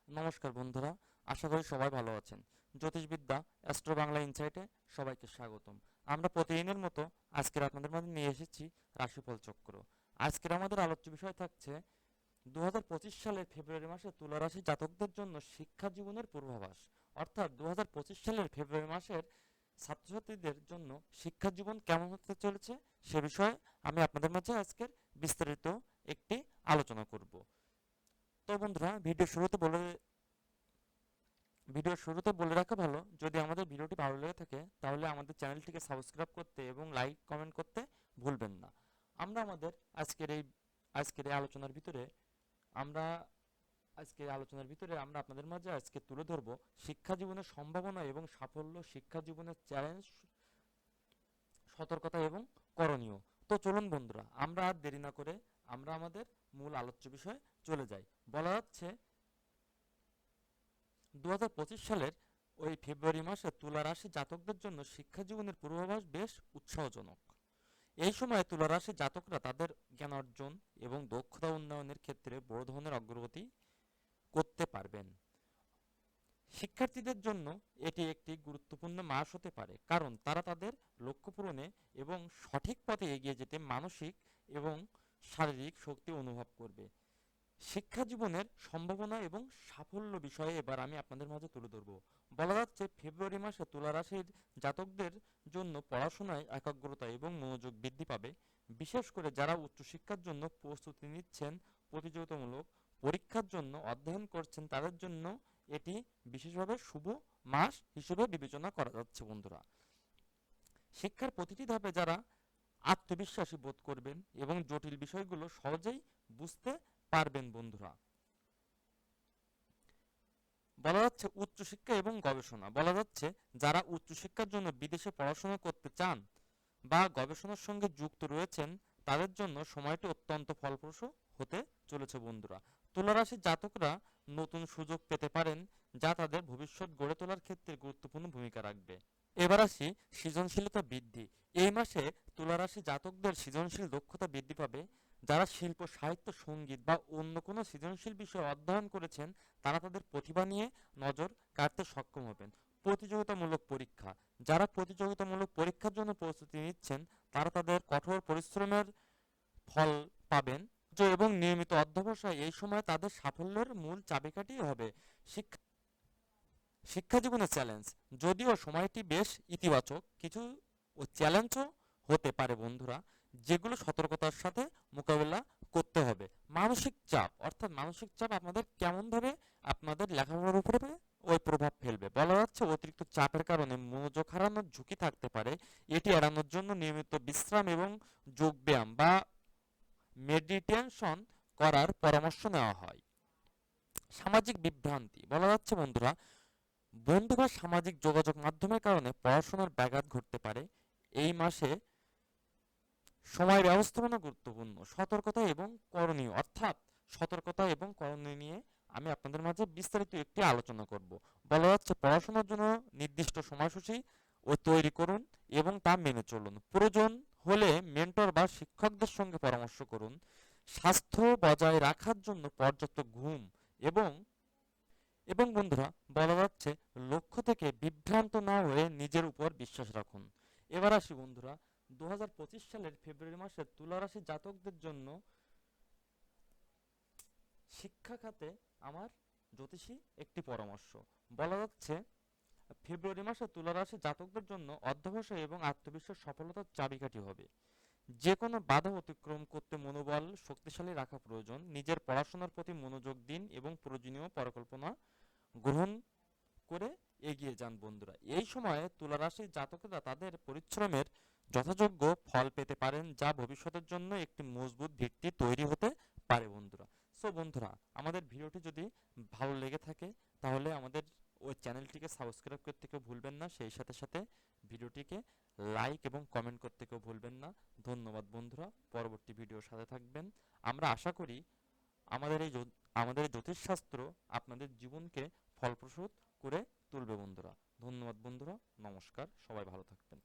নমস্কার বন্ধুরা, আশা করি সবাই ভালো আছেন। জ্যোতিষবিদ্যা অ্যাস্ট্রো বাংলা ইনসাইটে সবাইকে স্বাগতম। আমরা প্রতিদিনের মতো আজকের আপনাদের মাঝে নিয়ে এসেছি রাশিফল চক্র। আজকের আমাদের আলোচ্য বিষয় থাকছে 2025 সালের ফেব্রুয়ারি মাসে তুলা রাশি জাতকদের জন্য শিক্ষা জীবনের পূর্বাভাস। অর্থাৎ 2025 সালের ফেব্রুয়ারি মাসের ছাত্রছাত্রীদের জন্য শিক্ষা জীবন কেমন হতে চলেছে সে বিষয়ে আমি আপনাদের মাঝে আজকের বিস্তারিত একটি আলোচনা করব। তো বন্ধুরা, ভিডিওর শুরুতে বলে রাখা ভালো, যদি আমাদের ভিডিওটি ভালো লেগে থাকে তাহলে আমাদের চ্যানেলটিকে সাবস্ক্রাইব করতে এবং লাইক কমেন্ট করতে ভুলবেন না। আমরা আমাদের আজকের এই আজকের এই আলোচনার ভিতরে আমরা আমরা আপনাদের মাঝে আজকে তুলে ধরব শিক্ষা জীবনের সম্ভাবনা এবং সাফল্য, শিক্ষা জীবনের চ্যালেঞ্জ, সতর্কতা এবং করণীয়। তো চলুন বন্ধুরা, আমরা আর দেরি না করে আমরা আমাদের মূল আলোচ্য বিষয়ে চলে যাই। বলা যাচ্ছে 2025 সালের ওই ফেব্রুয়ারি মাসে তুলা রাশি জাতকদের জন্য শিক্ষা জীবনের পূর্বাভাস বেশ উৎসাহজনক। এই সময়ে তুলা রাশি জাতকরা তাদের জ্ঞান অর্জন এবং দক্ষতা উন্নয়নের ক্ষেত্রে বড় ধরনের অগ্রগতি করতে পারবেন। শিক্ষার্থীদের জন্য এটি একটি গুরুত্বপূর্ণ মাস হতে পারে, কারণ তারা তাদের লক্ষ্য পূরণে এবং সঠিক পথে এগিয়ে যেতে মানসিক এবং শারীরিক শক্তি অনুভব করবে। শিক্ষা জীবনের সম্ভাবনা এবং সাফল্য বিষয়ে এবার আমি আপনাদের মাঝে তুলে ধরব। বলা যাচ্ছে ফেব্রুয়ারি মাসে তুলা রাশির জাতকদের জন্য পড়াশোনায় একাগ্রতা এবং মনোযোগ বৃদ্ধি পাবে। বিশেষ করে যারা উচ্চশিক্ষার জন্য প্রস্তুতি নিচ্ছেন, প্রতিযোগিতামূলক পরীক্ষার জন্য অধ্যয়ন করছেন, তাদের জন্য এটি বিশেষভাবে শুভ মাস হিসেবে বিবেচনা করা যাচ্ছে বন্ধুরা। শিক্ষার প্রতিটি ধাপে যারা আত্মবিশ্বাসী বোধ করবেন এবং জটিল বিষয়গুলো সহজেই বুঝতে পারবেন বন্ধুরা। বলা যাচ্ছে উচ্চশিক্ষা এবং গবেষণা। বলা যাচ্ছে যারা উচ্চশিক্ষার জন্য বিদেশে পড়াশোনা করতে চান বা গবেষণার সঙ্গে যুক্ত রয়েছেন, তাদের জন্য সময়টি অত্যন্ত ফলপ্রসূ হতে চলেছে বন্ধুরা। তুলা রাশির জাতকরা নতুন সুযোগ পেতে পারেন, যা তাদের ভবিষ্যৎ গড়ে তোলার ক্ষেত্রে গুরুত্বপূর্ণ ভূমিকা রাখবে। এবার আসি সৃজনশীলতা বৃদ্ধি। এই মাসে তুলা রাশি জাতকদের সৃজনশীল দক্ষতা বৃদ্ধি পাবে। যারা শিল্প, সাহিত্য, সঙ্গীত বা অন্য কোনো সৃজনশীল বিষয় অধ্যয়ন করেছেন, তারা তাদের প্রতিভা নিয়ে নজর কাড়তে সক্ষম হবেন। প্রতিযোগিতামূলক পরীক্ষা। যারা প্রতিযোগিতামূলক পরীক্ষার জন্য প্রস্তুতি নিচ্ছেন, তারা তাদের কঠোর পরিশ্রমের ফল পাবেন। এবং নিয়মিত অধ্যবসায় এই সময় তাদের সাফল্যের মূল চাবিকাঠি হবে। শিক্ষা শিক্ষা জীবনের চ্যালেঞ্জ। যদিও সময়টি বেশ ইতিবাচক, কিছু চ্যালেঞ্জও হতে পারে বন্ধুরা, যেগুলো সতর্কতার সাথে মোকাবেলা করতে হবে। মানসিক চাপ, অর্থাৎ মানসিক চাপ আপনাদের কেমনভাবে আপনাদের লেখাপড়ার উপরে ওই প্রভাব ফেলবে। বলা যাচ্ছে অতিরিক্ত চাপের কারণে মনোযোগ হারানোর ঝুঁকি থাকতে পারে। এটি এড়ানোর জন্য নিয়মিত বিশ্রাম এবং যোগব্যায়াম বা মেডিটেশন করার পরামর্শ নেওয়া হয়। সামাজিক বিভ্রান্তি। বলা যাচ্ছে বন্ধুরা, বন্ধু বা সামাজিক যোগাযোগ মাধ্যমের কারণে পড়াশোনার ব্যাঘাত ঘটতে পারে। এই মাসে সময় ব্যবস্থাপনা গুরুত্বপূর্ণ। সতর্কতা এবং করণীয়, অর্থাৎ সতর্কতা এবং করণীয় নিয়ে আমি আপনাদের মাঝে বিস্তারিত একটি আলোচনা করব। বলা যাচ্ছে পড়াশোনার জন্য নির্দিষ্ট সময়সূচি তৈরি করুন এবং তা মেনে চলুন। প্রয়োজন হলে মেন্টর বা শিক্ষকদের সঙ্গে পরামর্শ করুন। স্বাস্থ্য বজায় রাখার জন্য পর্যাপ্ত ঘুম এবং বন্ধুরা, বলা যাচ্ছে লক্ষ্য থেকে বিভ্রান্ত না হয়ে নিজের উপর বিশ্বাস রাখুন। এবার আসি বন্ধুরা, 2025 সালের ফেব্রুয়ারি মাসে তুলা রাশি জাতকদের জন্য শিক্ষা খাতে আমার জ্যোতিষী একটি পরামর্শ। বলা যাচ্ছে ফেব্রুয়ারি মাসে তুলা রাশি জাতকদের জন্য অধ্যবসায় এবং আত্মবিশ্বাস সফলতার চাবিকাঠি হবে। যে কোনো বাধা অতিক্রম করতে মনোবল শক্তিশালী রাখা প্রয়োজন। নিজের পড়াশোনার প্রতি মনোযোগ দিন এবং প্রয়োজনীয় পরিকল্পনা গ্রহণ করে এগিয়ে যান বন্ধুরা। এই সময়ে তুলা রাশির জাতকেরা তাদের পরিশ্রমের যথাযোগ্য ফল পেতে পারেন, যা ভবিষ্যতের জন্য একটি মজবুত ভিত্তি তৈরি হতে পারে বন্ধুরা। সো বন্ধুরা, আমাদের ভিডিওটি যদি ভালো লেগে থাকে তাহলে আমাদের ওই চ্যানেলটিকে সাবস্ক্রাইব করতে কেউ ভুলবেন না, সেই সাথে সাথে ভিডিওটিকে লাইক এবং কমেন্ট করতে কেউ ভুলবেন না। ধন্যবাদ বন্ধুরা, পরবর্তী ভিডিওর সাথে থাকবেন। আমরা আশা করি আমাদের এই জ্যোতিষশাস্ত্র আপনাদের জীবনকে ফলপ্রসূ করে তুলবে বন্ধুরা। ধন্যবাদ বন্ধুরা, নমস্কার, সবাই ভালো থাকবেন।